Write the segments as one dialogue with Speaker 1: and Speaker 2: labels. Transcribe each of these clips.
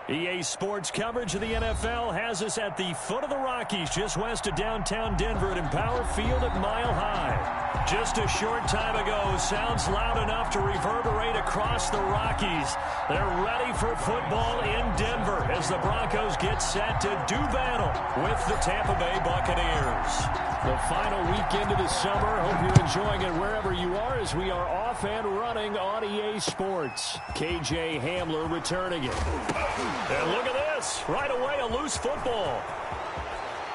Speaker 1: EA Sports coverage of the NFL has us at the foot of the Rockies, just west of downtown Denver at Empower Field at Mile High. Just a short time ago, sounds loud enough to reverberate across the Rockies. They're ready for football in Denver as the Broncos get set to do battle with the Tampa Bay Buccaneers. The final weekend of the summer. Hope you're enjoying it wherever you are as we are off and running on EA Sports. KJ Hamler returning it. And look at this. Right away, a loose football.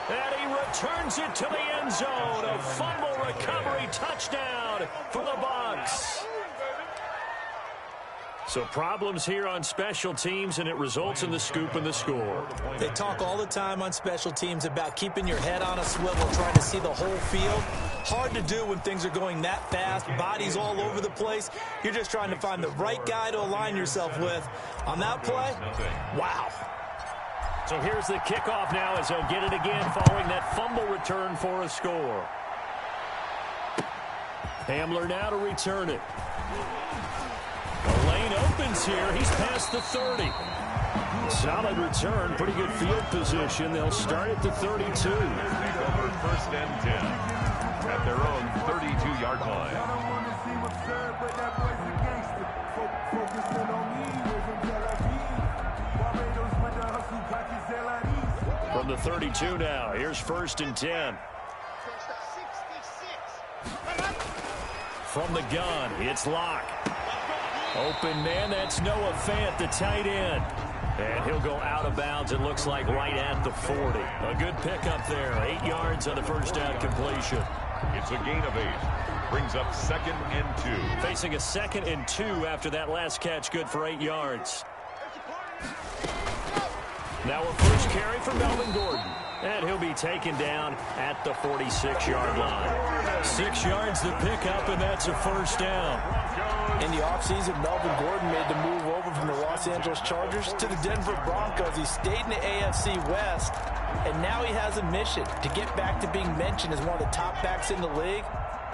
Speaker 1: And he returns it to the end zone. A fumble recovery touchdown for the Bucs. So problems here on special teams, and it results in the scoop and the score.
Speaker 2: They talk all the time on special teams about keeping your head on a swivel, trying to see the whole field. Hard to do when things are going that fast, bodies all over the place. You're just trying to find the right guy to align yourself with. On that play, wow.
Speaker 1: So here's the kickoff now as they'll get it again following that fumble return for a score. Hamler now to return it. The lane opens here. He's past the 30. Solid return. Pretty good field position. They'll start at the 32.
Speaker 3: Over first and 10 at their own 32-yard line.
Speaker 1: From the 32 now. Here's first and 10. From the gun, it's Locke. Open man, that's Noah Fant, the tight end. And he'll go out of bounds, it looks like right at the 40. A good pickup there, 8 yards on the first down completion.
Speaker 3: It's a gain of 8. Brings up 2nd and 2.
Speaker 1: Facing a 2nd and 2 after that last catch, good for 8 yards. Now a first carry for Melvin Gordon. And he'll be taken down at the 46-yard line. 6 yards to pick up, and that's a first down.
Speaker 2: In the offseason, Melvin Gordon made the move over from the Los Angeles Chargers to the Denver Broncos. He stayed in the AFC West, and now he has a mission to get back to being mentioned as one of the top backs in the league.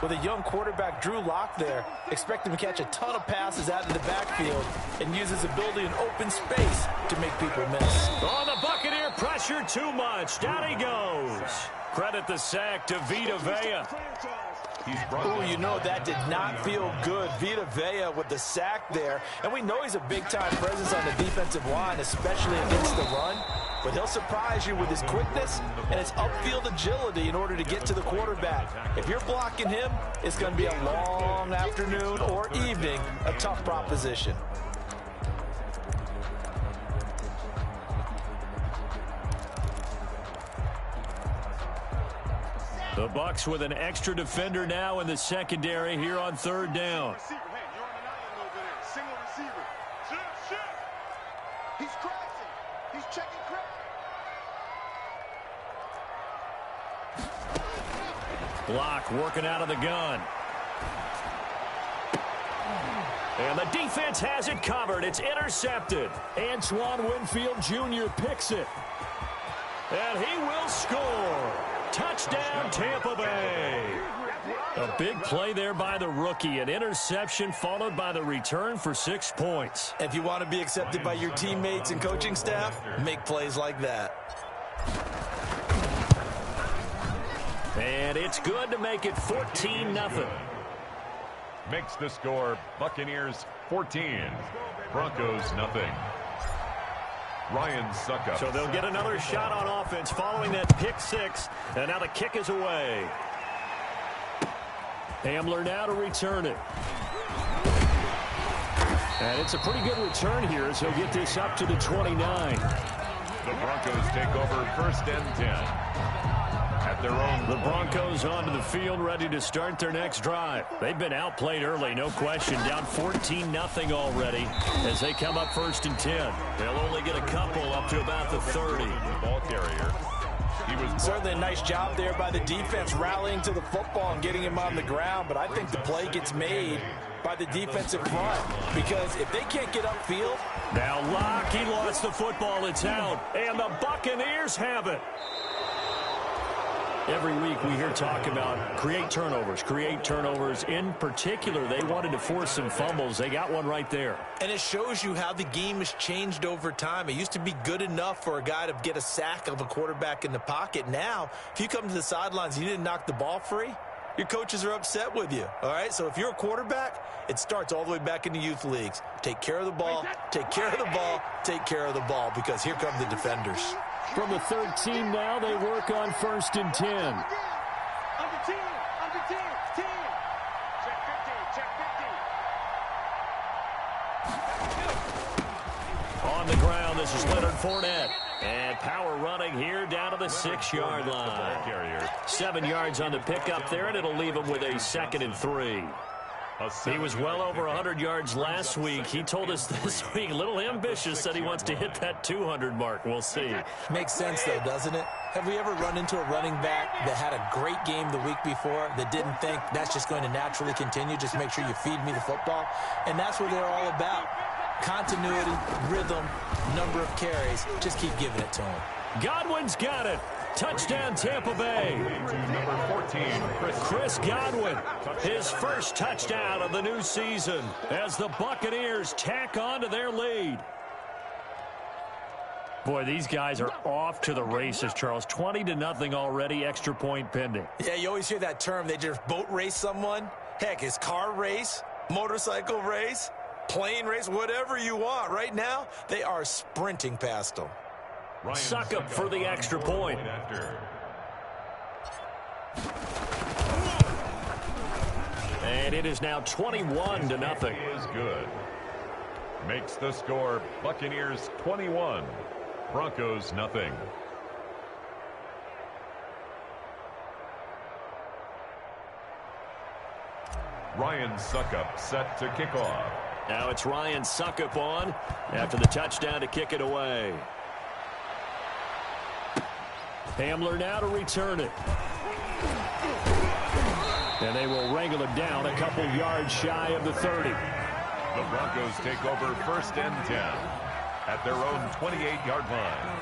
Speaker 2: With a young quarterback, Drew Lock there, expect him to catch a ton of passes out of the backfield and use his ability in open space to make people miss.
Speaker 1: Oh, the Buccaneer pressure too much. Down he goes. Credit the sack to Vita Vea.
Speaker 2: Oh, you know, that did not feel good. Vita Vea with the sack there. And we know he's a big-time presence on the defensive line, especially against the run. But he'll surprise you with his quickness and his upfield agility in order to get to the quarterback. If you're blocking him, it's going to be a long afternoon or evening, a tough proposition.
Speaker 1: The Bucs with an extra defender now in the secondary here on third down. Block working out of the gun. And the defense has it covered. It's intercepted. Antoine Winfield Jr. picks it. And he will score. Touchdown, Tampa Bay. A big play there by the rookie. An interception followed by the return for 6 points.
Speaker 2: If you want to be accepted by your teammates and coaching staff, make plays like that.
Speaker 1: And it's good to make it 14-0.
Speaker 3: Makes the score Buccaneers 14, Broncos nothing. Ryan Suckup.
Speaker 1: So they'll get another shot on offense following that pick 6. And now the kick is away. Hamler now to return it. And it's a pretty good return here as he'll get this up to the 29.
Speaker 3: The Broncos take over first and 10. At their own.
Speaker 1: The Broncos onto the field, ready to start their next drive. They've been outplayed early, no question. Down 14-0 already as they come up first and 10. They'll only get a couple up to about the 30.
Speaker 3: Ball carrier. He was
Speaker 2: certainly a nice job there by the defense rallying to the football and getting him on the ground, but I think the play gets made by the defensive front because if they can't get upfield.
Speaker 1: Now Locke, he lost the football. It's out, and the Buccaneers have it. Every week we hear talk about create turnovers. In particular, they wanted to force some fumbles. They got one right there.
Speaker 2: And it shows you how the game has changed over time. It used to be good enough for a guy to get a sack of a quarterback in the pocket. Now, if you come to the sidelines and you didn't knock the ball free, your coaches are upset with you. All right, so if you're a quarterback, it starts all the way back in the youth leagues. Take care of the ball, take care of the ball, take care of the ball, because here come the defenders.
Speaker 1: From the 13 now, they work on 1st and 10.
Speaker 4: Under 10, under 10, 10. Check 50, check 50.
Speaker 1: On the ground, this is Leonard Fournette. And power running here down to the 6-yard line. 7 yards on the pickup there, and it'll leave him with a 2nd and 3. He was well over 100 yards last week. He told us this week, a little ambitious, said he wants to hit that 200 mark. We'll see.
Speaker 2: Makes sense, though, doesn't it? Have we ever run into a running back that had a great game the week before that didn't think that's just going to naturally continue? Just make sure you feed me the football. And that's what they're all about. Continuity, rhythm, number of carries. Just keep giving it to him.
Speaker 1: Godwin's got it. Touchdown, Tampa Bay.
Speaker 3: Number 14,
Speaker 1: Chris Godwin, his first touchdown of the new season as the Buccaneers tack on to their lead. Boy, these guys are off to the races, Charles. 20-0 already, extra point pending.
Speaker 2: Yeah, you always hear that term. They just boat race someone. Heck, it's car race, motorcycle race, plane race, whatever you want. Right now, they are sprinting past them.
Speaker 1: Suckup for the extra point. And it is now 21-0.
Speaker 3: Is good. Makes the score Buccaneers 21, Broncos nothing. Ryan Suckup set to kick off.
Speaker 1: Now it's Ryan Suckup on after the touchdown to kick it away. Hamler now to return it. And they will wrangle him down a couple yards shy of the 30.
Speaker 3: The Broncos take over 1st and 10 at their own 28-yard line.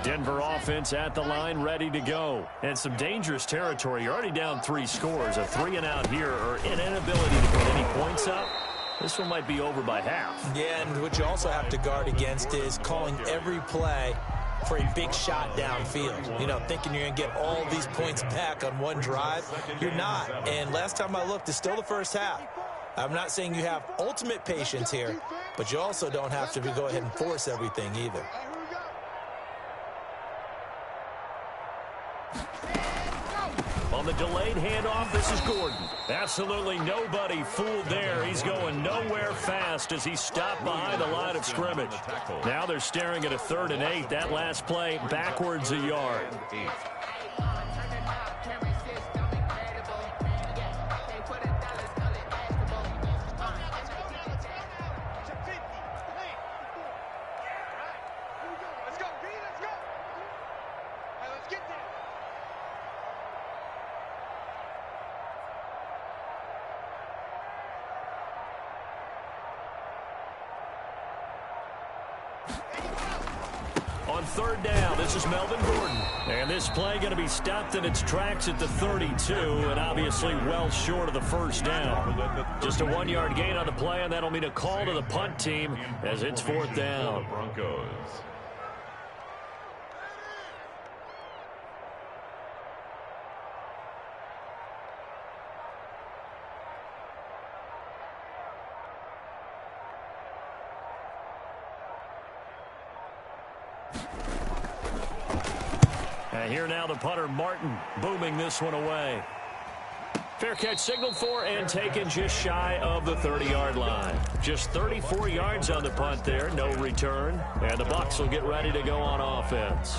Speaker 1: Denver offense at the line, ready to go. And some dangerous territory. You're already down 3 scores. A 3-and-out here, or an inability to put any points up. This one might be over by half.
Speaker 2: Yeah, and what you also have to guard against is calling every play for a big shot downfield. You know, thinking you're going to get all these points back on one drive. You're not. And last time I looked, it's still the first half. I'm not saying you have ultimate patience here, but you also don't have to go ahead and force everything either.
Speaker 1: On the delayed handoff, this is Gordon. Absolutely nobody fooled there. He's going nowhere fast as he stopped behind the line of scrimmage. Now they're staring at a 3rd and 8. That last play backwards a yard. On 3rd down, this is Melvin Gordon. And this play going to be stopped in its tracks at the 32, and obviously well short of the 1st down. Just a 1-yard gain on the play, and that'll mean a call to the punt team as it's 4th down.
Speaker 3: Broncos.
Speaker 1: And here now the punter, Martin, booming this one away. Fair catch signaled for and taken just shy of the 30-yard line. Just 34 yards on the punt there, no return. And the Bucs will get ready to go on offense.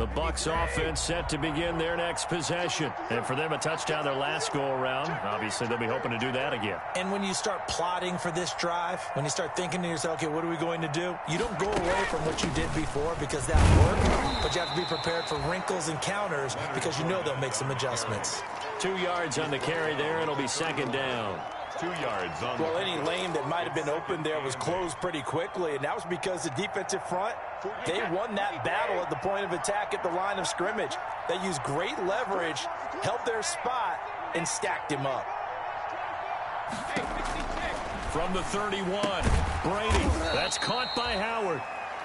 Speaker 1: The Bucs offense set to begin their next possession. And for them, a touchdown their last go-around. Obviously, they'll be hoping to do that again.
Speaker 2: And when you start plotting for this drive, when you start thinking to yourself, okay, what are we going to do? You don't go away from what you did before because that worked, but you have to be prepared for wrinkles and counters because you know they'll make some adjustments.
Speaker 1: 2 yards on the carry there. It'll be second down.
Speaker 3: 2 yards on
Speaker 2: Well, any lane that might have been open there was closed pretty quickly, and that was because the defensive front, they won that battle at the point of attack at the line of scrimmage. They used great leverage, held their spot, and stacked him up.
Speaker 1: From the 31, Brady. That's caught by Howard.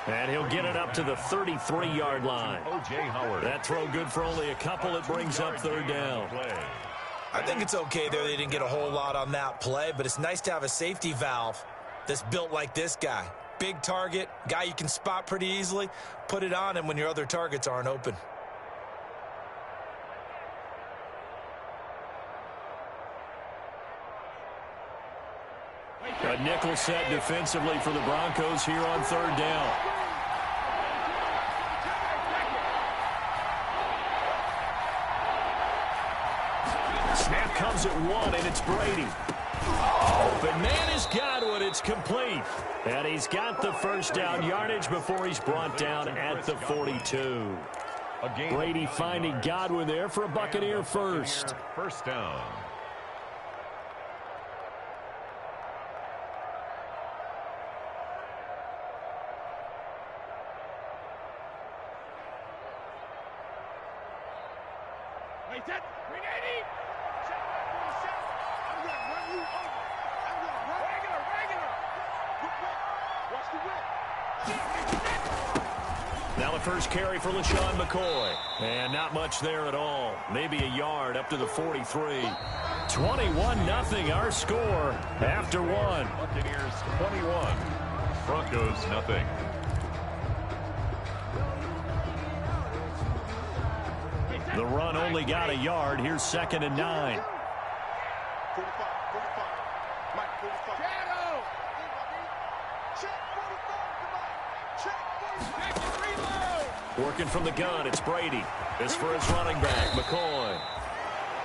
Speaker 1: And he'll get it up to the 33-yard line.
Speaker 3: O.J. Howard.
Speaker 1: That throw good for only a couple. It brings up third down.
Speaker 2: I think it's okay there. They didn't get a whole lot on that play, but it's nice to have a safety valve that's built like this guy. Big target, guy you can spot pretty easily. Put it on him when your other targets aren't open.
Speaker 1: A nickel set defensively for the Broncos here on third down. Snap comes at 1, and it's Brady. Open man is Godwin. It's complete. And he's got the first down yardage before he's brought down at the 42. Brady finding Godwin there for a Buccaneer first.
Speaker 3: First down.
Speaker 4: Wait, that 380. Check that 47. I'm going to run you over. I'm going to run regular. Watch the whip.
Speaker 1: Now the first carry for LaShawn McCoy. And not much there at all. Maybe a yard up to the 43. 21-0 our score after one.
Speaker 3: Buccaneers 21. Broncos nothing.
Speaker 1: The run only got a yard. Here's 2nd and 9.
Speaker 4: 45. Mike, 45. Shadow. Check 45. Check 45.
Speaker 1: Working from the gun, it's Brady. This for his running back, McCoy.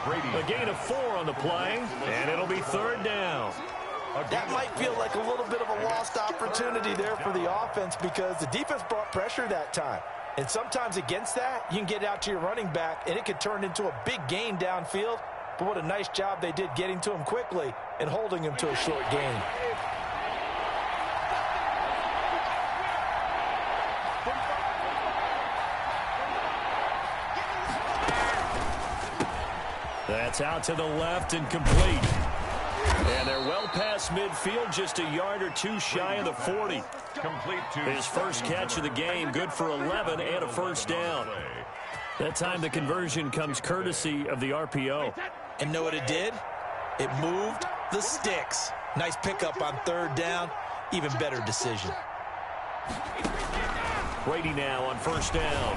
Speaker 3: Brady.
Speaker 1: A gain of 4 on the play, and it'll be third down.
Speaker 2: That might feel like a little bit of a lost opportunity there for the offense because the defense brought pressure that time. And sometimes against that, you can get out to your running back, and it could turn into a big gain downfield. But what a nice job they did getting to him quickly and holding him to a short gain.
Speaker 1: That's out to the left and complete. And they're well past midfield, just a yard or 2 shy of the 40.
Speaker 3: Complete to
Speaker 1: His first catch of the game, good for 11 and a first down. That time the conversion comes courtesy of the RPO.
Speaker 2: And know what it did? It moved the sticks. Nice pickup on third down. Even better decision.
Speaker 1: Brady now on first down.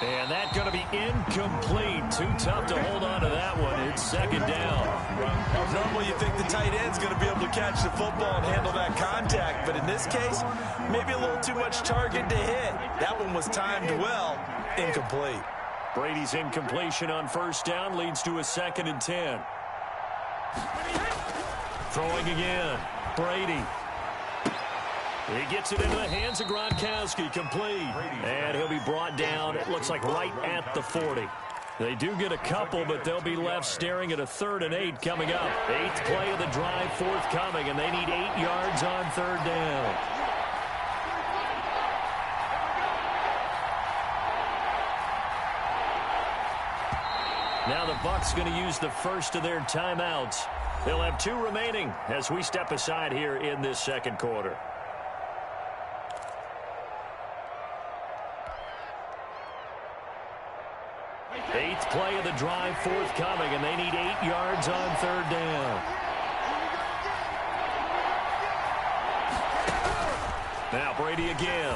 Speaker 1: And that's going to be incomplete. Too tough to hold on to that one. It's second down.
Speaker 2: Normally you think the tight end's going to be able to catch the football and handle that contact. But in this case, maybe a little too much target to hit. That one was timed well. Incomplete.
Speaker 1: Brady's incompletion on first down leads to a 2nd and 10. Throwing again. Brady. He gets it into the hands of Gronkowski, complete. And he'll be brought down, it looks like right at the 40. They do get a couple, but they'll be left staring at a 3rd and 8 coming up. 8th play of the drive forthcoming, and they need 8 yards on third down. Now the Bucs going to use the first of their timeouts. They'll have 2 remaining as we step aside here in this second quarter. Eighth play of the drive forthcoming, and they need 8 yards on third down. Now Brady again.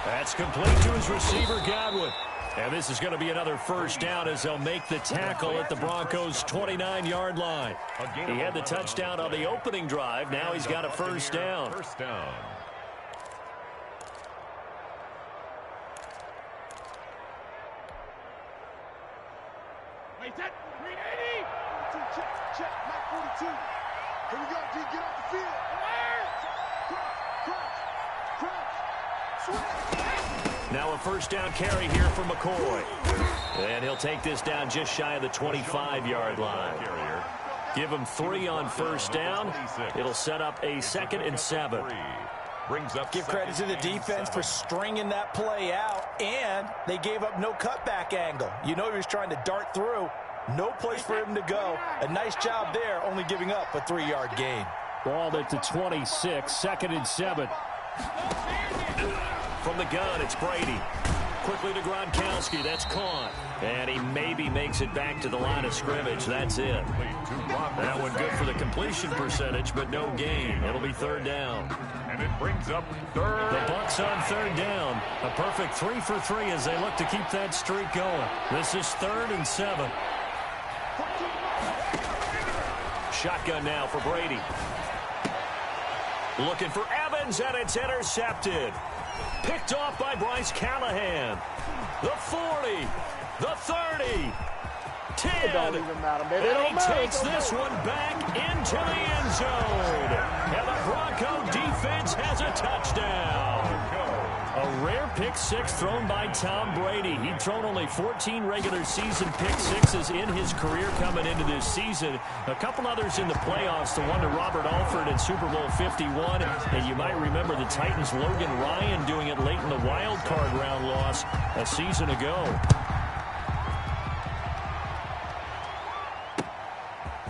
Speaker 1: That's complete to his receiver, Godwin. And this is going to be another first down as they'll make the tackle at the Broncos' 29-yard line. He had the touchdown on the opening drive. Now he's got a first down.
Speaker 3: First down.
Speaker 4: Wait, that 380. 42, check, Mike 42. Here we go, D, get off the field.
Speaker 1: Now a first down carry here for McCoy. And he'll take this down just shy of the 25-yard line. Give him 3 on first down. It'll set up a 2nd and 7.
Speaker 2: Give credit to the defense for stringing that play out, and they gave up no cutback angle. You know he was trying to dart through. No place for him to go. A nice job there, only giving up a 3-yard gain.
Speaker 1: Ball at the 26, 2nd and 7. From the gun, it's Brady. Quickly to Gronkowski. That's caught. And he maybe makes it back to the line of scrimmage. That's it. That one good for the completion percentage, but no gain. It'll be 3rd down.
Speaker 3: And it brings up 3rd.
Speaker 1: The Bucs on 3rd down. A perfect 3 for 3 as they look to keep that streak going. This is 3rd and 7. Shotgun now for Brady. Looking for Evans, and it's intercepted. Picked off by Bryce Callahan. The 40, the 30, 10, and he takes this one back into the end zone. And the Bronco defense has a touchdown. A rare pick 6 thrown by Tom Brady. He'd thrown only 14 regular season pick 6s in his career coming into this season. A couple others in the playoffs, the one to Robert Alford in Super Bowl 51. And you might remember the Titans' Logan Ryan doing it late in the wild card round loss a season ago.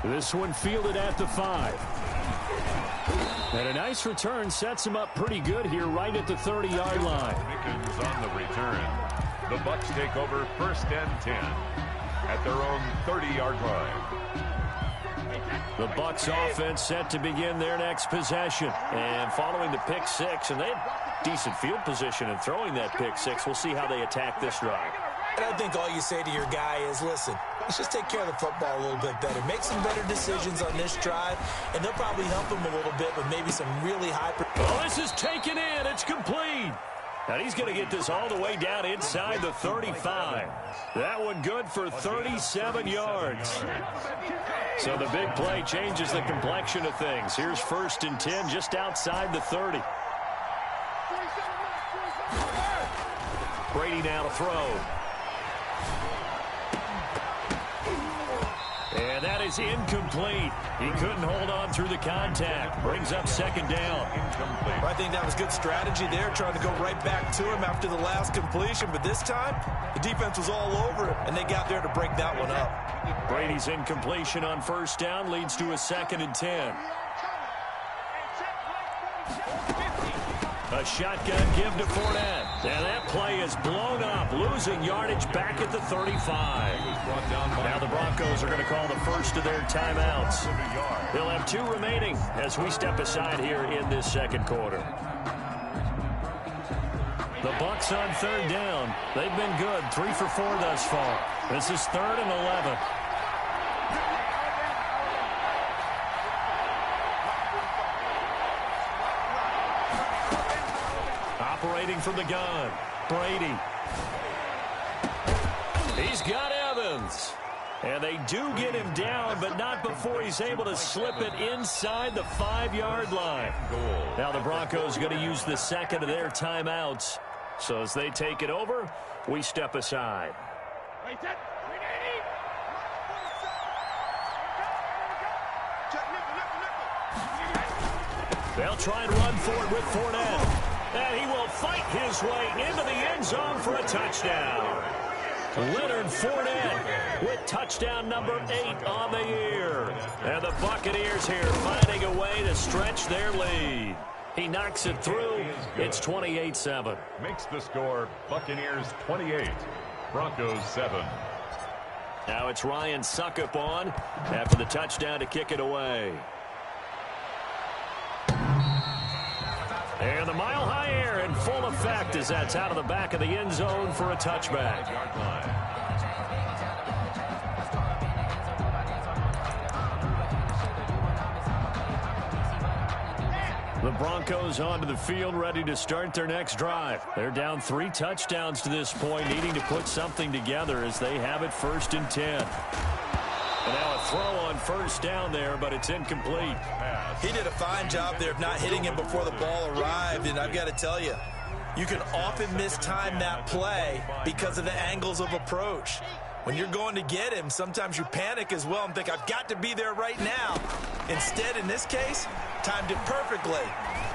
Speaker 1: This one fielded at the 5. And a nice return sets him up pretty good here right at the 30-yard line.
Speaker 3: Mickens on the return. The Bucs take over 1st and 10 at their own 30-yard line.
Speaker 1: The Bucs offense set to begin their next possession. And following the pick 6, and they had decent field position in throwing that pick 6. We'll see how they attack this drive.
Speaker 2: And I think all you say to your guy is, listen, let's just take care of the football a little bit better. Make some better decisions on this drive, and they'll probably help him a little bit, but maybe some really high...
Speaker 1: Oh, this is taken in. It's complete. And he's going to get this all the way down inside the 35. That one good for 37 yards. So the big play changes the complexion of things. Here's 1st and 10 just outside the 30. Brady now to throw. And that is incomplete. He couldn't hold on through the contact. Brings up 2nd down.
Speaker 2: Incomplete. I think that was good strategy there, trying to go right back to him after the last completion. But this time, the defense was all over it, and they got there to break that one up.
Speaker 1: Brady's incompletion on 1st down leads to a 2nd and 10. A shotgun give to Fournette. And that play is blown up, losing yardage back at the 35. Now the Broncos are going to call the first of their timeouts. They'll have 2 remaining as we step aside here in this 2nd quarter. The Bucs on 3rd down. They've been good, 3 for 4 thus far. This is 3rd and 11. Operating from the gun, Brady. He's got Evans. And they do get him down, but not before he's able to slip it inside the 5-yard line. Now the Broncos are going to use the 2nd of their timeouts. So as they take it over, we step aside. They'll try and run for it with Fournette. And he will fight his way into the end zone for a touchdown. Leonard Fournette with touchdown number 8 on the year. And the Buccaneers here finding a way to stretch their lead. He knocks it through. It's 28-7.
Speaker 3: Makes the score Buccaneers 28, Broncos 7.
Speaker 1: Now it's Ryan Suckup on after the touchdown to kick it away. And the mile-high air in full effect as that's out of the back of the end zone for a touchback. The Broncos onto the field, ready to start their next drive. They're down 3 touchdowns to this point, needing to put something together as they have it 1st and 10. And now a throw on 1st down there, but it's incomplete.
Speaker 2: He did a fine job there of not hitting him before the ball arrived, and I've got to tell you, you can often mistime that play because of the angles of approach. When you're going to get him, sometimes you panic as well and think, I've got to be there right now. Instead, in this case, timed it perfectly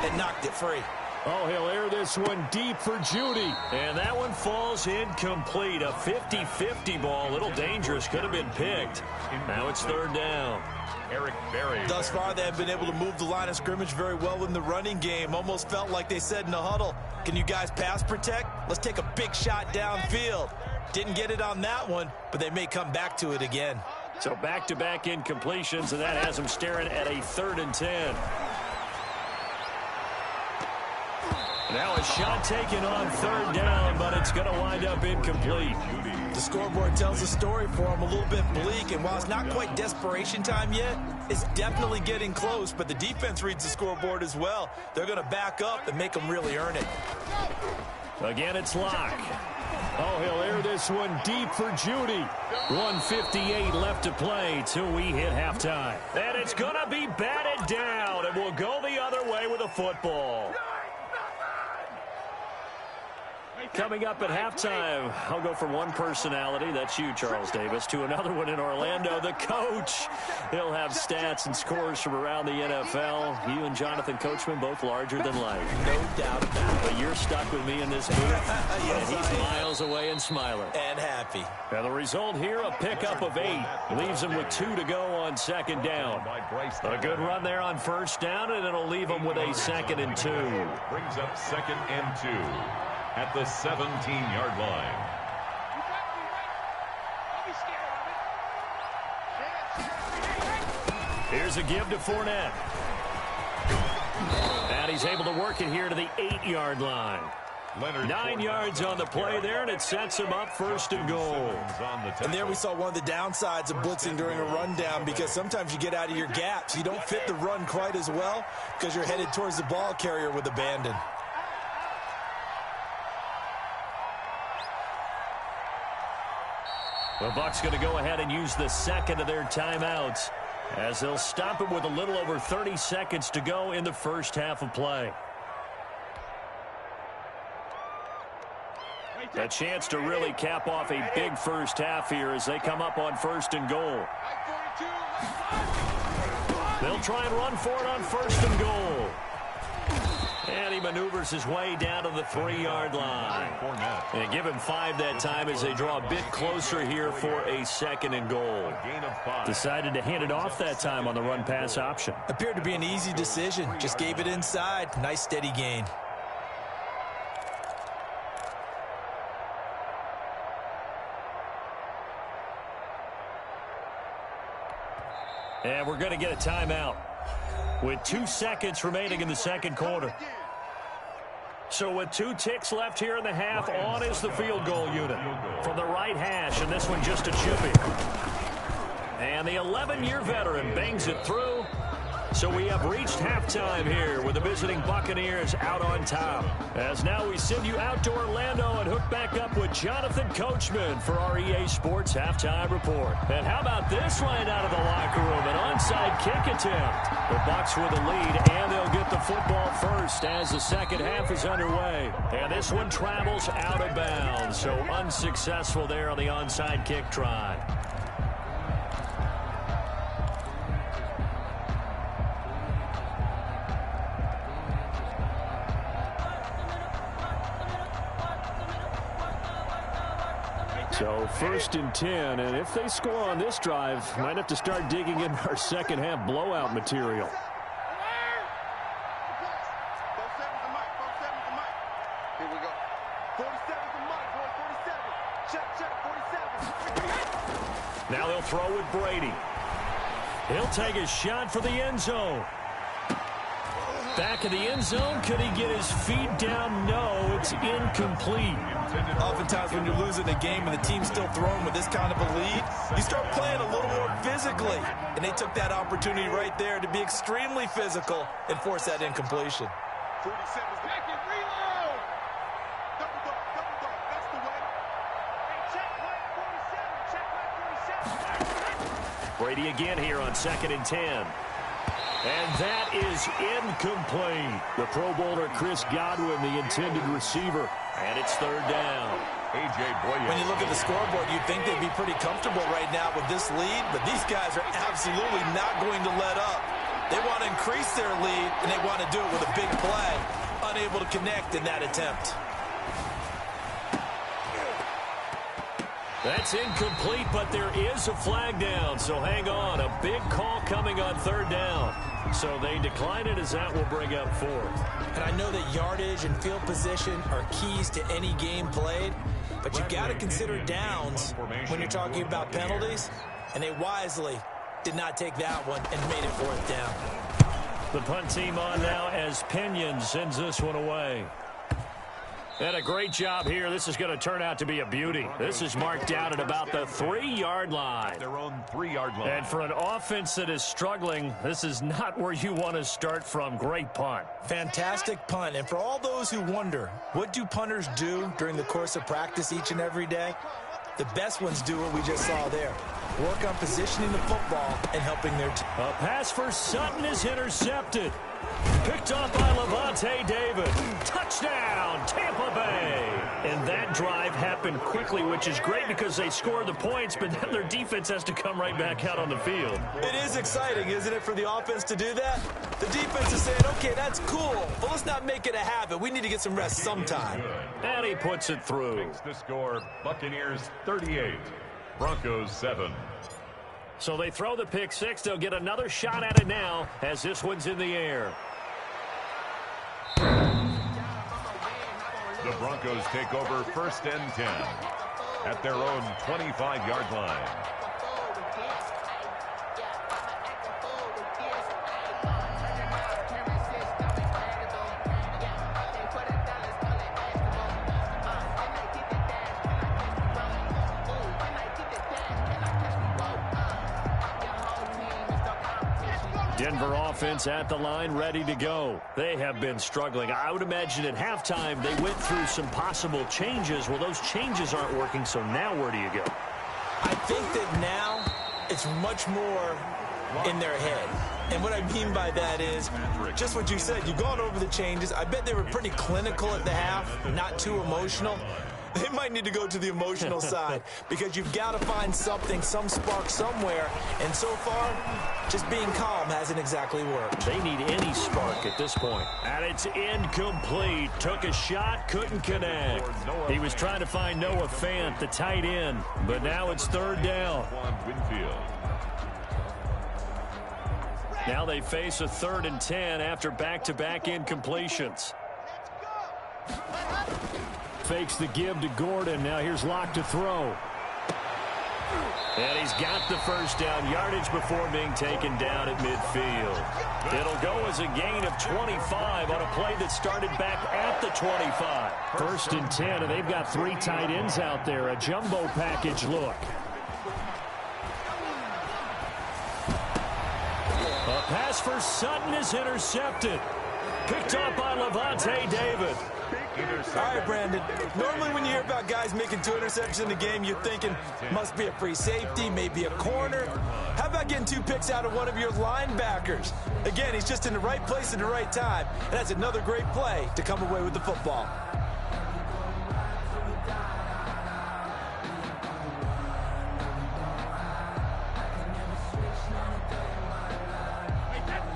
Speaker 2: and knocked it free.
Speaker 1: Oh, he'll air this one deep for Judy. And that one falls incomplete. A 50-50 ball. A little dangerous. Could have been picked. Now it's 3rd down.
Speaker 3: Eric Berry.
Speaker 2: Thus far, they have been able to move the line of scrimmage very well in the running game. Almost felt like they said in the huddle, can you guys pass protect? Let's take a big shot downfield. Didn't get it on that one, but they may come back to it again.
Speaker 1: So back-to-back incompletions, and that has them staring at a 3rd and 10. Now a shot taken on 3rd down, but it's going to wind up incomplete.
Speaker 2: The scoreboard tells a story for them, a little bit bleak, and while it's not quite desperation time yet, it's definitely getting close, but the defense reads the scoreboard as well. They're going to back up and make them really earn it.
Speaker 1: Again, it's Locke. Oh, he'll air this one deep for Judy. 1:58 left to play till we hit halftime. And it's going to be batted down, and we'll go the other way with a football. Coming up at halftime, I'll go from one personality, that's you, Charles Davis, to another one in Orlando, the coach. He'll have stats and scores from around the NFL. You and Jonathan Coachman, both larger than life.
Speaker 2: No doubt about it.
Speaker 1: But you're stuck with me in this booth,
Speaker 2: Yes,
Speaker 1: and he's miles away and smiling.
Speaker 2: And happy.
Speaker 1: Now the result here, a pickup of 8. Leaves them with 2 to go on 2nd down. A good run there on 1st down, and it'll leave them with a 2nd and 2.
Speaker 3: Brings up 2nd and 2. At the 17-yard line.
Speaker 1: Here's a give to Fournette. And he's able to work it here to the 8-yard line. 9 yards on the play there, and it sets him up 1st and goal.
Speaker 2: And there we saw one of the downsides of blitzing during a rundown, because sometimes you get out of your gaps. You don't fit the run quite as well because you're headed towards the ball carrier with abandon.
Speaker 1: The Bucs going to go ahead and use the 2nd of their timeouts as they'll stop it with a little over 30 seconds to go in the 1st half of play. A chance to really cap off a big 1st half here as they come up on 1st and goal. They'll try and run for it on 1st and goal. And he maneuvers his way down to the 3-yard line. And give him 5 that time as they draw a bit closer here for a 2nd and goal. Decided to hand it off that time on the run-pass option.
Speaker 2: Appeared to be an easy decision. Just gave it inside. Nice steady gain.
Speaker 1: And we're going to get a timeout with 2 seconds remaining in the 2nd quarter. So with 2 ticks left here in the half, on is the field goal unit from the right hash, and this one just a chippy. And the 11-year veteran bangs it through. So we have reached halftime here with the visiting Buccaneers out on top. As now we send you out to Orlando and hook back up with Jonathan Coachman for our EA Sports Halftime Report. And how about this right out of the locker room? An onside kick attempt. The Bucs with the lead, and they'll get the football first as the 2nd half is underway. And this one travels out of bounds, so unsuccessful there on the onside kick try. So 1st and 10, and if they score on this drive, might have to start digging in our 2nd half blowout material.
Speaker 4: Here we go. 47's the mic, boy. 47. Check, 47.
Speaker 1: Now they'll throw with Brady. He'll take a shot for the end zone. Back of the end zone. Could he get his feet down? No, it's incomplete.
Speaker 2: Oftentimes when you're losing a game and the team's still throwing with this kind of a lead, you start playing a little more physical. physically. And they took that opportunity right there to be extremely physical and force that incompletion.
Speaker 4: 47's back and reload. Double dog, that's the way. Hey, check play 47,
Speaker 1: Brady again here on 2nd and 10. And that is incomplete. The Pro Bowler Chris Godwin, the intended receiver. And it's 3rd down.
Speaker 3: A.J. Boyer.
Speaker 2: When you look at the scoreboard, you'd think they'd be pretty comfortable right now with this lead, but these guys are absolutely not going to let up. They want to increase their lead, and they want to do it with a big play. Unable to connect in that attempt.
Speaker 1: That's incomplete, but there is a flag down, so hang on. A big call coming on 3rd down. So they decline it as that will bring up 4th.
Speaker 2: And I know that yardage and field position are keys to any game played, but you got to consider downs when you're talking about penalties, and they wisely did not take that one and made it 4th down.
Speaker 1: The punt team on now as Pinion sends this one away. And a great job here. This is going to turn out to be a beauty. This is marked down at about the 3-yard line.
Speaker 3: Their own 3-yard line.
Speaker 1: And for an offense that is struggling, this is not where you want to start from. Great punt.
Speaker 2: Fantastic punt. And for all those who wonder, what do punters do during the course of practice each and every day? The best ones do what we just saw there. Work on positioning the football and helping their team.
Speaker 1: A pass for Sutton is intercepted. Picked off by Levante David. Touchdown, Tampa Bay. And that drive happened quickly, which is great because they scored the points, but then their defense has to come right back out on the field.
Speaker 2: It is exciting, isn't it, for the offense to do that? The defense is saying, okay, that's cool, but let's not make it a habit. We need to get some rest sometime.
Speaker 1: And he puts it through.
Speaker 3: Makes the score Buccaneers 38, Broncos 7.
Speaker 1: So they throw the pick six. They'll get another shot at it now as this one's in the air.
Speaker 3: The Broncos take over 1st and 10 at their own 25-yard line.
Speaker 1: Denver offense at the line, ready to go. They have been struggling. I would imagine at halftime they went through some possible changes. Well, those changes aren't working, so now where do you go?
Speaker 2: I think that now it's much more in their head. And what I mean by that is just what you said. You've gone over the changes. I bet they were pretty clinical at the half, not too emotional. They might need to go to the emotional side because you've got to find something, some spark somewhere. And so far, just being calm hasn't exactly worked.
Speaker 1: They need any spark at this point. And it's incomplete. Took a shot, couldn't connect. He was trying to find Noah Fant, the tight end. But now it's 3rd down. Now they face a 3rd and 10 after back-to-back incompletions. Fakes the give to Gordon. Now here's Locke to throw. And he's got the 1st down yardage before being taken down at midfield. It'll go as a gain of 25 on a play that started back at the 25. 1st and 10, and they've got 3 tight ends out there. A jumbo package look. A pass for Sutton is intercepted. Picked up by Levante David.
Speaker 2: All right, Brandon. Normally when you hear about guys making 2 interceptions in the game, you're thinking must be a free safety, maybe a corner. How about getting 2 picks out of one of your linebackers? Again, he's just in the right place at the right time. And that's another great play to come away with the football.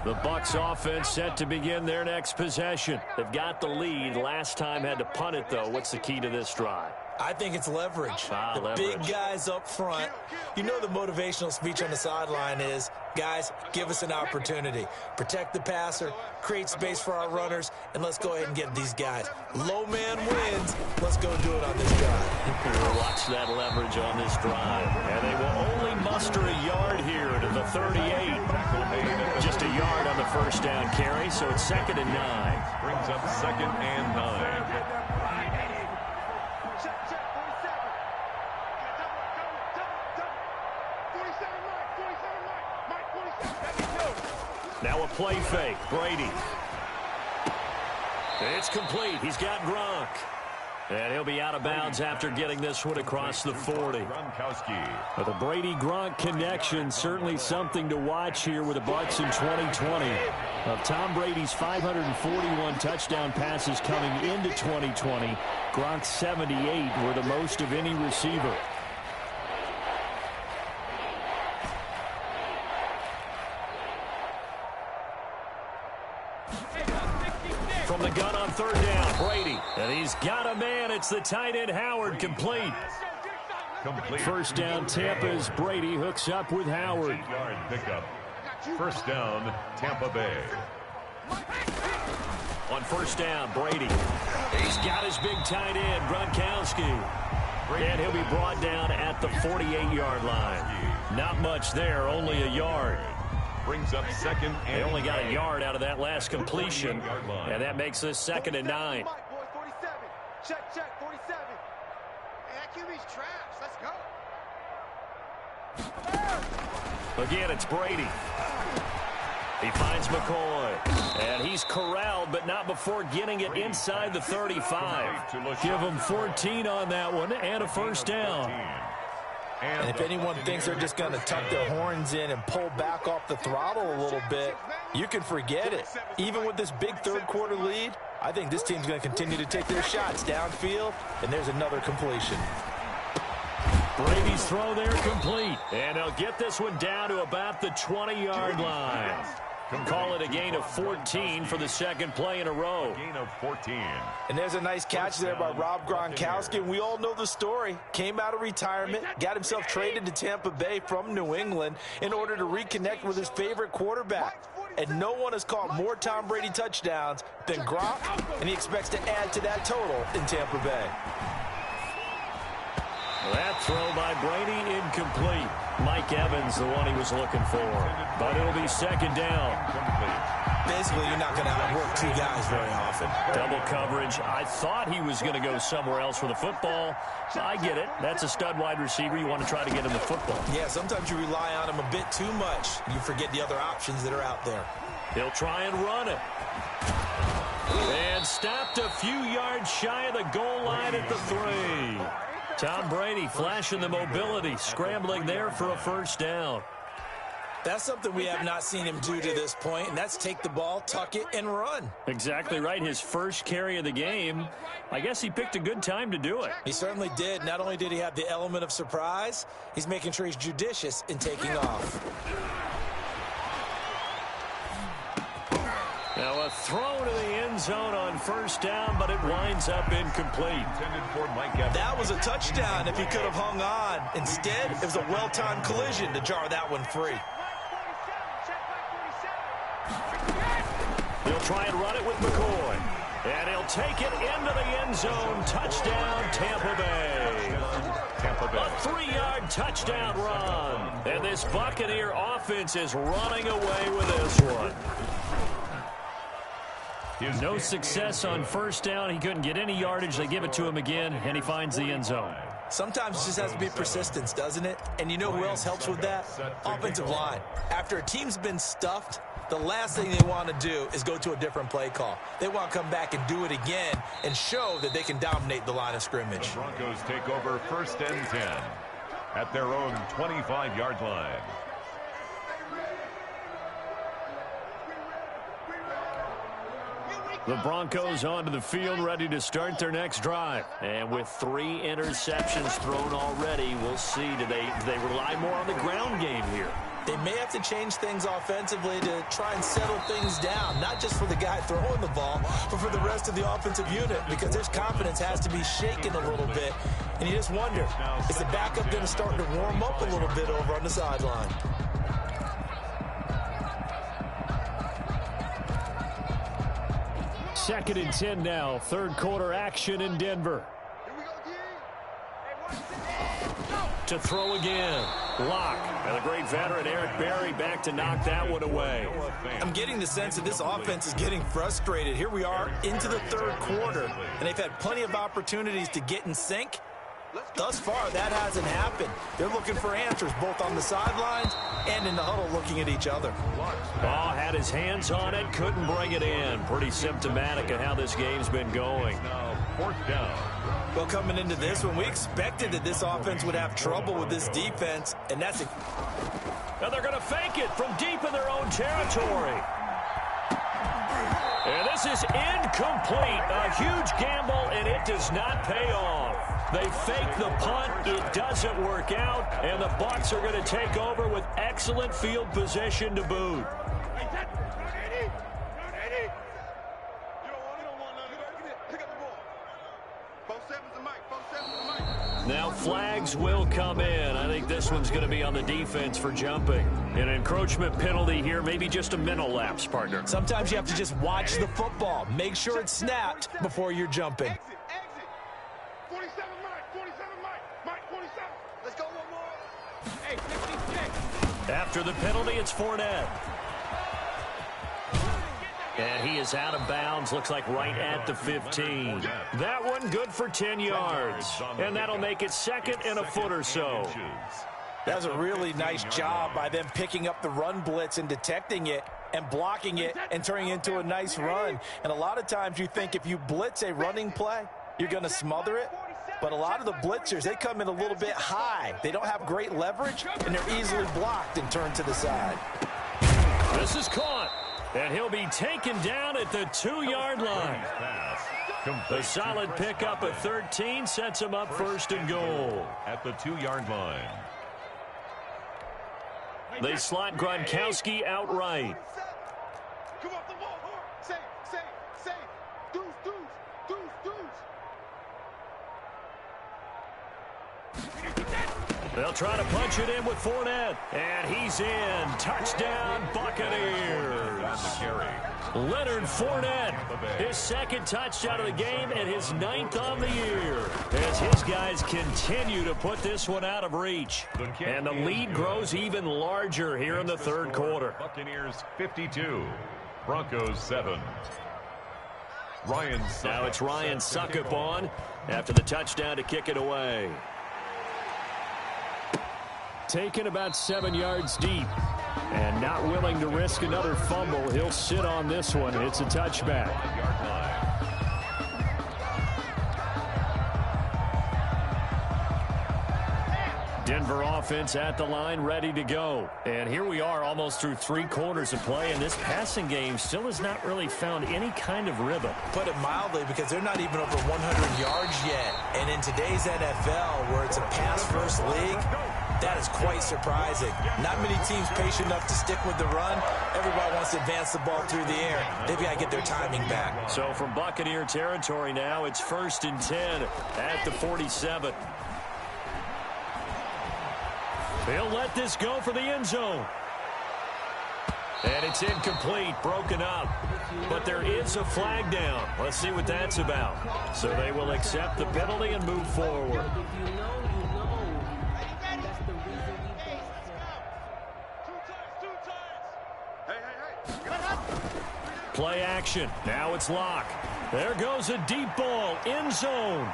Speaker 1: The Bucs offense set to begin their next possession. They've got the lead. Last time had to punt it, though. What's the key to this drive?
Speaker 2: I think it's leverage. The big guys up front. You know the motivational speech on the sideline is, guys, give us an opportunity. Protect the passer, create space for our runners, and let's go ahead and get these guys. Low man wins. Let's go do it on this drive.
Speaker 1: We'll watch that leverage on this drive. And they will only muster a yard here to the 38. Just a yard on the 1st down carry, so it's 2nd and 9.
Speaker 3: Brings up 2nd and 9.
Speaker 1: Now a play fake. Brady. It's complete. He's got Gronk. And he'll be out of bounds after getting this one across the 40. But the Brady-Gronk connection, certainly something to watch here with the Bucs in 2020. Of Tom Brady's 541 touchdown passes coming into 2020, Gronk's 78 were the most of any receiver. From the gun on third down, Brady. And he's got a man. It's the tight end, Howard, complete. First down, Tampa's Brady hooks up with Howard.
Speaker 3: Pickup. First down, Tampa Bay.
Speaker 1: On first down, Brady. He's got his big tight end, Gronkowski. And he'll be brought down at the 48-yard line. Not much there, only a yard.
Speaker 3: Brings up second and
Speaker 1: they only got a yard out of that last completion, and that makes this 2nd and 9.
Speaker 4: Check, 47. Hey, that QB's trash. Let's go.
Speaker 1: Again, it's Brady. He finds McCoy, and he's corralled, but not before getting it inside the 35. Give him 14 on that one, and a first down.
Speaker 2: And if anyone thinks they're just going to tuck their horns in and pull back off the throttle a little bit, you can forget it. Even with this big third-quarter lead, I think this team's going to continue to take their shots downfield, and there's another completion.
Speaker 1: Brady's throw there complete, and he'll get this one down to about the 20-yard line. Call it a gain of 14 for the second play in a row.
Speaker 3: Gain of 14.
Speaker 2: And there's a nice catch there by Rob Gronkowski. And we all know the story. Came out of retirement, got himself traded to Tampa Bay from New England in order to reconnect with his favorite quarterback. And no one has caught more Tom Brady touchdowns than Gronk, and he expects to add to that total in Tampa Bay.
Speaker 1: That throw by Brady incomplete. Mike Evans, the one he was looking for. But it'll be second down.
Speaker 2: Basically, you're not going to outwork two guys very often.
Speaker 1: Double coverage. I thought he was going to go somewhere else with the football. I get it. That's a stud wide receiver. You want to try to get him the football.
Speaker 2: Yeah, sometimes you rely on him a bit too much. You forget the other options that are out there.
Speaker 1: He'll try and run it. And stopped a few yards shy of the goal line at the 3. Tom Brady flashing the mobility, scrambling there for a first down.
Speaker 2: That's something we have not seen him do to this point, and that's take the ball, tuck it, and run.
Speaker 1: Exactly right. His first carry of the game. I guess he picked a good time to do it.
Speaker 2: He certainly did. Not only did he have the element of surprise, he's making sure he's judicious in taking off.
Speaker 1: Now a throw to the end zone on first down, but it winds up incomplete.
Speaker 2: That was a touchdown if he could have hung on. Instead, it was a well-timed collision to jar that one free.
Speaker 1: He'll try and run it with McCoy. And he'll take it into the end zone. Touchdown, Tampa Bay. A 3-yard touchdown run. And this Buccaneer offense is running away with this one. No success on first down. He couldn't get any yardage. They give it to him again, and he finds the end zone.
Speaker 2: Sometimes it just has to be persistence, doesn't it? And you know who else helps with that? Offensive line. After a team's been stuffed, the last thing they want to do is go to a different play call. They want to come back and do it again and show that they can dominate the line of scrimmage.
Speaker 3: The Broncos take over first and 10 at their own 25-yard line.
Speaker 1: The Broncos onto the field, ready to start their next drive. And with 3 interceptions thrown already, we'll see. Do they rely more on the ground game here?
Speaker 2: They may have to change things offensively to try and settle things down, not just for the guy throwing the ball, but for the rest of the offensive unit, because their confidence has to be shaken a little bit. And you just wonder, is the backup going to start to warm up a little bit over on the sideline?
Speaker 1: Second and 10 now. Third quarter action in Denver. To throw again. Lock. And the great veteran Eric Berry back to knock that one away.
Speaker 2: I'm getting the sense that this offense is getting frustrated. Here we are into the third quarter, and they've had plenty of opportunities to get in sync. Thus far, that hasn't happened. They're looking for answers both on the sidelines and in the huddle looking at each other.
Speaker 1: Oh, had his hands on it, couldn't bring it in. Pretty symptomatic of how this game's been going.
Speaker 3: Now, 4th down.
Speaker 2: Well, coming into this one, we expected that this offense would have trouble with this defense, and that's
Speaker 1: Now they're going to fake it from deep in their own territory. And this is incomplete. A huge gamble, and it does not pay off. They fake the punt. It doesn't work out, and the Bucs are going to take over with excellent field position to boot. Now flags will come in. I think this one's going to be on the defense for jumping. An encroachment penalty here, maybe just a mental lapse, partner.
Speaker 2: sometimes you have to just watch the football. Make sure it's snapped before you're jumping.
Speaker 4: Exit. 47 Mike, 47. Let's go one more. Hey, 56.
Speaker 1: After the penalty, it's Fournette. And he is out of bounds, looks like right at the 15. That one good for 10 yards. And that'll make it 2nd and a foot or so.
Speaker 2: That was a really nice job by them picking up the run blitz and detecting it and blocking it and turning it into a nice run. And a lot of times you think if you blitz a running play, you're going to smother it. But a lot of the blitzers, they come in a little bit high. They don't have great leverage, and they're easily blocked and turned to the side.
Speaker 1: This is caught. And he'll be taken down at the 2-yard line. The solid pickup of 13 sets him up 1st and goal.
Speaker 3: At the 2-yard line.
Speaker 1: They slot Gronkowski outright.
Speaker 4: Come off the ball. Say. Deuce.
Speaker 1: They'll try to punch it in with Fournette. And he's in. Touchdown, Buccaneers. Leonard Fournette, his 2nd touchdown of the game and his 9th on the year. As his guys continue to put this one out of reach. And the lead grows even larger here in the 3rd quarter.
Speaker 3: Buccaneers 52, Broncos 7.
Speaker 1: Now it's Ryan Suckup on after the touchdown to kick it away. Taken about 7 yards deep. And not willing to risk another fumble. He'll sit on this one. It's a touchback. Denver offense at the line, ready to go. And here we are almost through 3 quarters of play, and this passing game still has not really found any kind of rhythm.
Speaker 2: Put it mildly, because they're not even over 100 yards yet. And in today's NFL, where it's a pass-first league, that is quite surprising. Not many teams patient enough to stick with the run. Everybody wants to advance the ball through the air. They've got to get their timing back.
Speaker 1: So from Buccaneer territory now, it's 1st and 10 at the 47. He'll let this go for the end zone. And it's incomplete, broken up. But there is a flag down. Let's see what that's about. So they will accept the penalty and move forward. Play action. Now it's Locke. There goes a deep ball. End zone.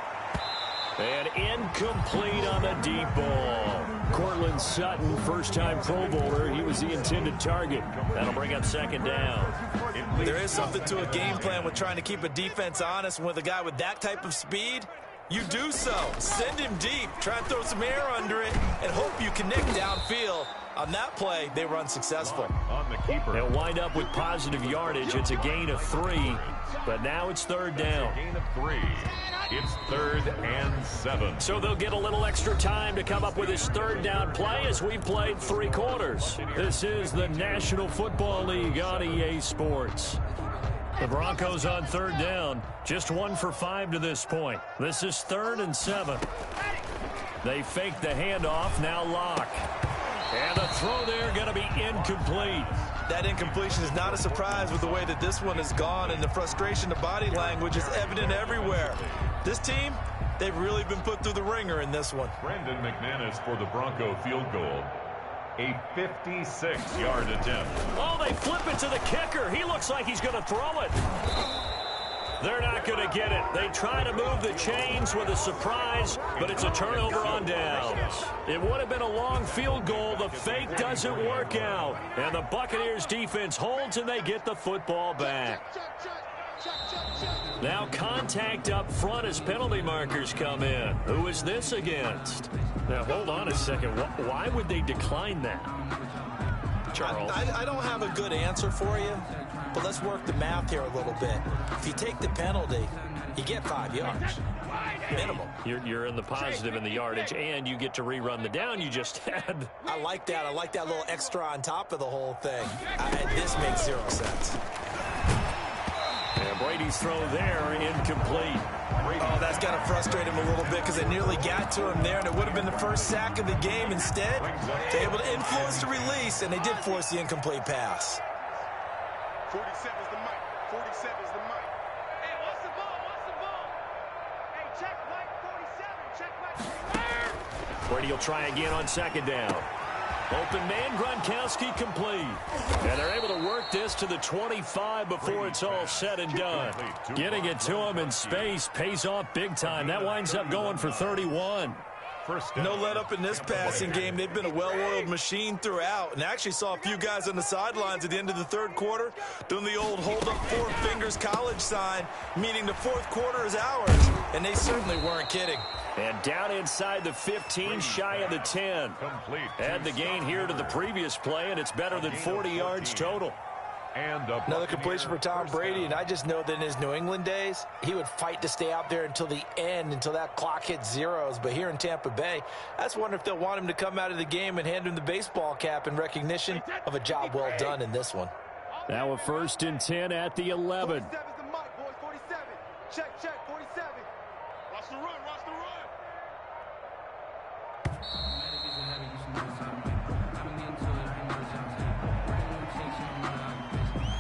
Speaker 1: And incomplete on the deep ball. Cortland Sutton, first-time Pro Bowler. He was the intended target. That'll bring up 2nd down.
Speaker 2: There is something to a game plan with trying to keep a defense honest. With a guy with that type of speed, you do so. Send him deep. Try and throw some air under it and hope you connect downfield. On that play, they were unsuccessful.
Speaker 3: On the keeper.
Speaker 1: They'll wind up with positive yardage. It's a gain of 3, but now it's 3rd down.
Speaker 3: Gain of 3. It's 3rd and 7.
Speaker 1: So they'll get a little extra time to come up with his 3rd down play as we've played 3 quarters. This is the National Football League on EA Sports. The Broncos on 3rd down, just 1 for 5 to this point. This is 3rd and 7. They fake the handoff, now Locke. And the throw there going to be incomplete.
Speaker 2: That incompletion is not a surprise with the way that this one has gone, and the frustration of body language is evident everywhere. This team, they've really been put through the ringer in this one.
Speaker 3: Brandon McManus for the Bronco field goal. A 56-yard attempt.
Speaker 1: Oh, they flip it to the kicker. He looks like he's going to throw it. They're not going to get it. They try to move the chains with a surprise, but it's a turnover on downs. It would have been a long field goal. The fake doesn't work out. And the Buccaneers defense holds, and they get the football back. Now contact up front as penalty markers come in. Who is this against? Now, hold on a second. Why would they decline that? Charles?
Speaker 2: I don't have a good answer for you, but let's work the math here a little bit. If you take the penalty, you get 5 yards. Minimum.
Speaker 1: You're in the positive in the yardage, and you get to rerun the down you just had.
Speaker 2: I like that. I like that little extra on top of the whole thing. This makes 0 sense.
Speaker 1: And Brady's throw there, incomplete.
Speaker 2: Oh, that's got to frustrate him a little bit because they nearly got to him there, and it would have been the first sack of the game. Instead, they're able to influence the release, and they did force the incomplete pass.
Speaker 4: 47 is the mic. 47 is the mic. Hey, what's the ball? What's the ball? Hey, check mic 47. Check mic 47.
Speaker 1: Brady will try again on second down. Open man, Gronkowski complete. And they're able to work this to the 25 before it's all said and done. Getting it to him in space pays off big time. That winds up going for 31.
Speaker 2: No let up in this passing game. They've been a well-oiled machine throughout. And I actually saw a few guys on the sidelines at the end of the third quarter doing the old hold up 4 fingers college sign, meaning the fourth quarter is ours. And they certainly weren't kidding.
Speaker 1: And down inside the 15, shy of the 10. Add the gain here to the previous play, and it's better than 40 yards total.
Speaker 3: And
Speaker 2: another completion for Tom Brady, and I just know that in his New England days, he would fight to stay out there until the end, until that clock hit zeros. But here in Tampa Bay, I just wonder if they'll want him to come out of the game and hand him the baseball cap in recognition of a job well done in this one.
Speaker 1: Now a 1st and 10 at the 11.
Speaker 4: 47 is the mic, boys. 47. Check, 47. Watch the run, watch the run.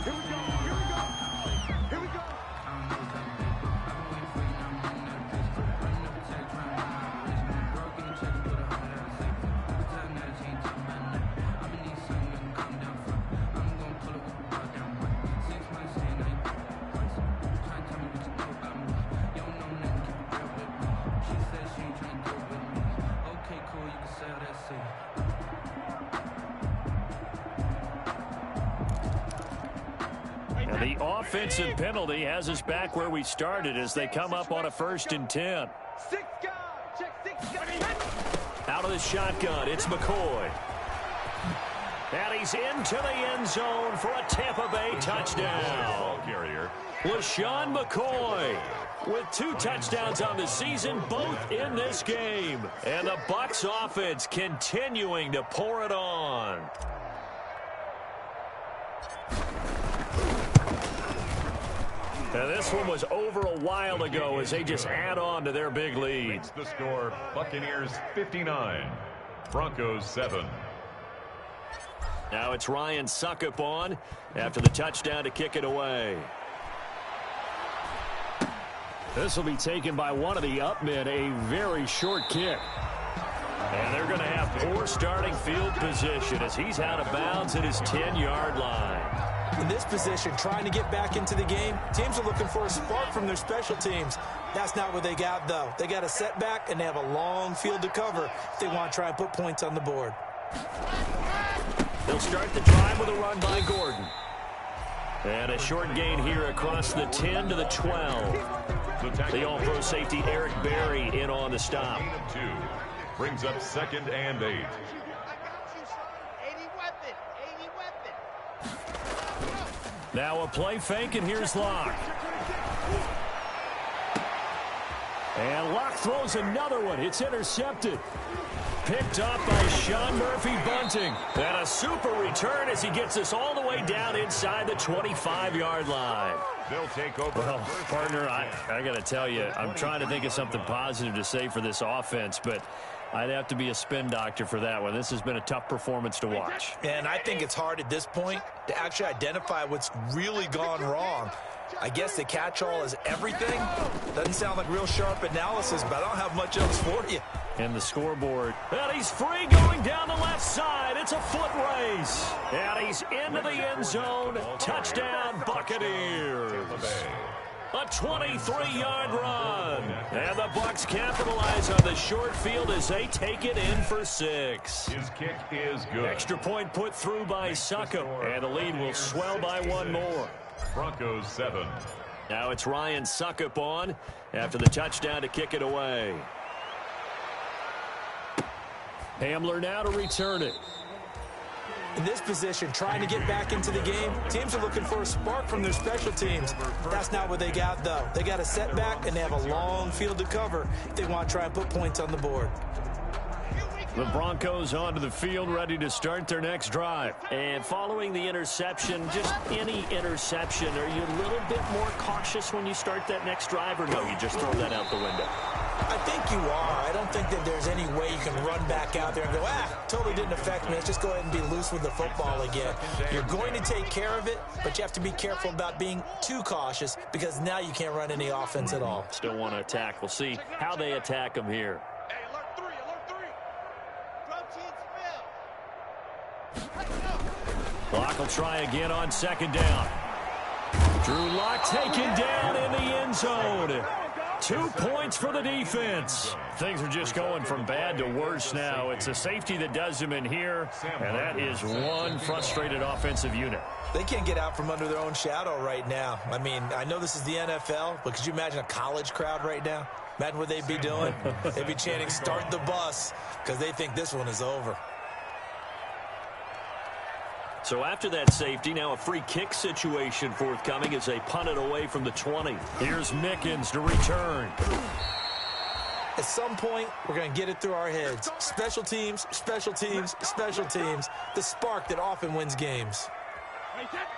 Speaker 4: Here we go, here we go, here we go.
Speaker 1: And the offensive penalty has us back where we started as they come up on a 1st and 10.
Speaker 4: 6 guys, check 6 guys.
Speaker 1: Out of the shotgun, it's McCoy. And he's into the end zone for a Tampa Bay touchdown. LaShawn McCoy with 2 touchdowns on the season, both in this game. And the Bucs offense continuing to pour it on. And this one was over a while ago as they just add on to their big lead.
Speaker 3: The score, Buccaneers 59, Broncos 7.
Speaker 1: Now it's Ryan Suckup on after the touchdown to kick it away. This will be taken by one of the up men, a very short kick. And they're going to have poor starting field position as he's out of bounds at his 10-yard line.
Speaker 2: In this position, trying to get back into the game, teams are looking for a spark from their special teams. That's not what they got, though. They got a setback, and they have a long field to cover if they want to try and put points on the board.
Speaker 1: They'll start the drive with a run by Gordon. And a short gain here across the 10 to the 12. The all-pro safety Eric Berry in on the stop.
Speaker 3: 2 brings up 2nd and 8.
Speaker 1: Now a play fake, and here's Locke. And Locke throws another one. It's intercepted. Picked up by Sean Murphy-Bunting. And a super return as he gets us all the way down inside the 25-yard line.
Speaker 3: They'll take over.
Speaker 1: Well, partner, I got to tell you, I'm trying to think of something positive to say for this offense, but I'd have to be a spin doctor for that one. This has been a tough performance to watch.
Speaker 2: And I think it's hard at this point to actually identify what's really gone wrong. I guess the catch-all is everything. Doesn't sound like real sharp analysis, but I don't have much else for you.
Speaker 1: And the scoreboard. And he's free going down the left side. It's a foot race. And he's into the end zone. Touchdown, Buccaneers. A 23-yard run. And the Bucs capitalize on the short field as they take it in for 6.
Speaker 3: His kick is good.
Speaker 1: Extra point put through by Succop, and the lead will swell by one more.
Speaker 3: Broncos 7.
Speaker 1: Now it's Ryan Succop on after the touchdown to kick it away. Hamler now to return it.
Speaker 2: In this position, trying to get back into the game, teams are looking for a spark from their special teams. That's not what they got, though. They got a setback, and they have a long field to cover if they want to try and put points on the board.
Speaker 1: The Broncos onto the field, ready to start their next drive. And following the interception, just any interception, are you a little bit more cautious when you start that next drive, or no, you just throw that out the window?
Speaker 2: I think you are. I don't think that there's any way you can run back out there and go, totally didn't affect me. Let's just go ahead and be loose with the football again. You're going to take care of it, but you have to be careful about being too cautious because now you can't run any offense at all.
Speaker 1: Still want to attack. We'll see how they attack them here.
Speaker 4: Hey, alert 3, alert 3. Drum team spell.
Speaker 1: Lock will try again on second down. Drew Lock taken down in the end zone. 2 points for the defense. Things are just going from bad to worse now. It's a safety that does them in here, and that is one frustrated offensive unit.
Speaker 2: They can't get out from under their own shadow right now. I mean, I know this is the NFL, but could you imagine a college crowd right now? Imagine what they'd be doing. They'd be chanting, "Start the bus," because they think this one is over.
Speaker 1: So after that safety, now a free kick situation forthcoming as they punt it away from the 20. Here's Mickens to return.
Speaker 2: At some point, we're going to get it through our heads. Special teams, special teams, special teams. The spark that often wins games.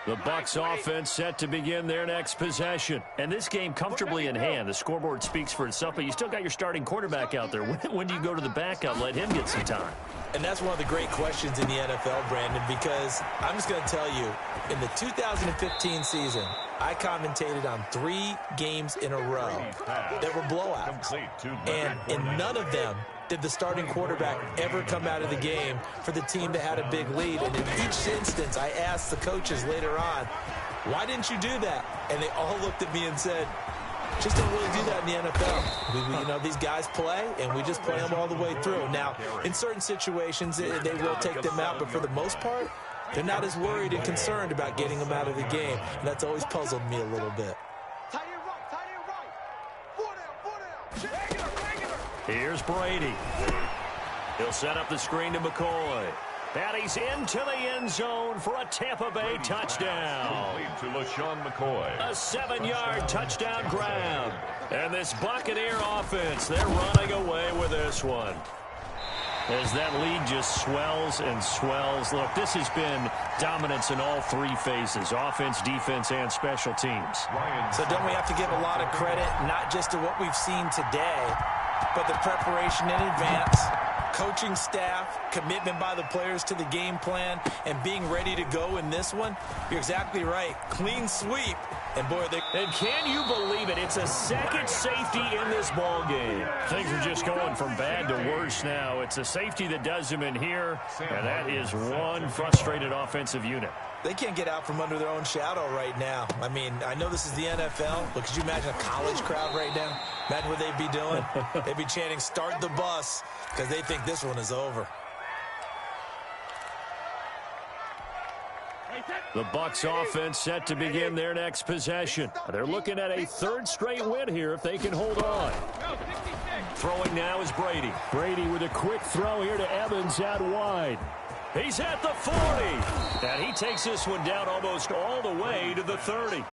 Speaker 1: The Bucs offense set to begin their next possession. And this game comfortably in hand. The scoreboard speaks for itself, but you still got your starting quarterback out there. When do you go to the backup, let him get some time?
Speaker 2: And that's one of the great questions in the NFL, Brandon, because I'm just going to tell you, in the 2015 season, I commentated on 3 games in a row that were blowouts. And in none of them did the starting quarterback ever come out of the game for the team that had a big lead. And in each instance, I asked the coaches later on, why didn't you do that? And they all looked at me and said, just don't really do that in the NFL. These guys play, and we just play them all the way through. Now, in certain situations, they will take them out, but for the most part, they're not as worried and concerned about getting them out of the game. And that's always puzzled me a little bit.
Speaker 1: Here's Brady. He'll set up the screen to McCoy. And he's into the end zone for a Tampa Bay touchdown.
Speaker 3: To LaShawn McCoy.
Speaker 1: A 7-yard touchdown grab. And this Buccaneer offense, they're running away with this one. As that lead just swells and swells. Look, this has been dominance in all 3 phases, offense, defense, and special teams.
Speaker 2: So don't we have to give a lot of credit, not just to what we've seen today, but the preparation in advance, coaching staff, commitment by the players to the game plan, and being ready to go in this one? You're exactly right. Clean sweep. And boy,
Speaker 1: and can you believe it? It's a second safety in this ball game. Things are just going from bad to worse now. It's a safety that does them in here, and that is one frustrated offensive unit.
Speaker 2: They can't get out from under their own shadow right now. I mean, I know this is the NFL, but could you imagine a college crowd right now? Imagine what they'd be doing. They'd be chanting, "Start the bus," because they think this one is over.
Speaker 1: The Bucs offense set to begin their next possession. They're looking at a 3rd straight win here if they can hold on. Throwing now is Brady. Brady with a quick throw here to Evans out wide. He's at the 40. And he takes this one down almost all the way to the 30.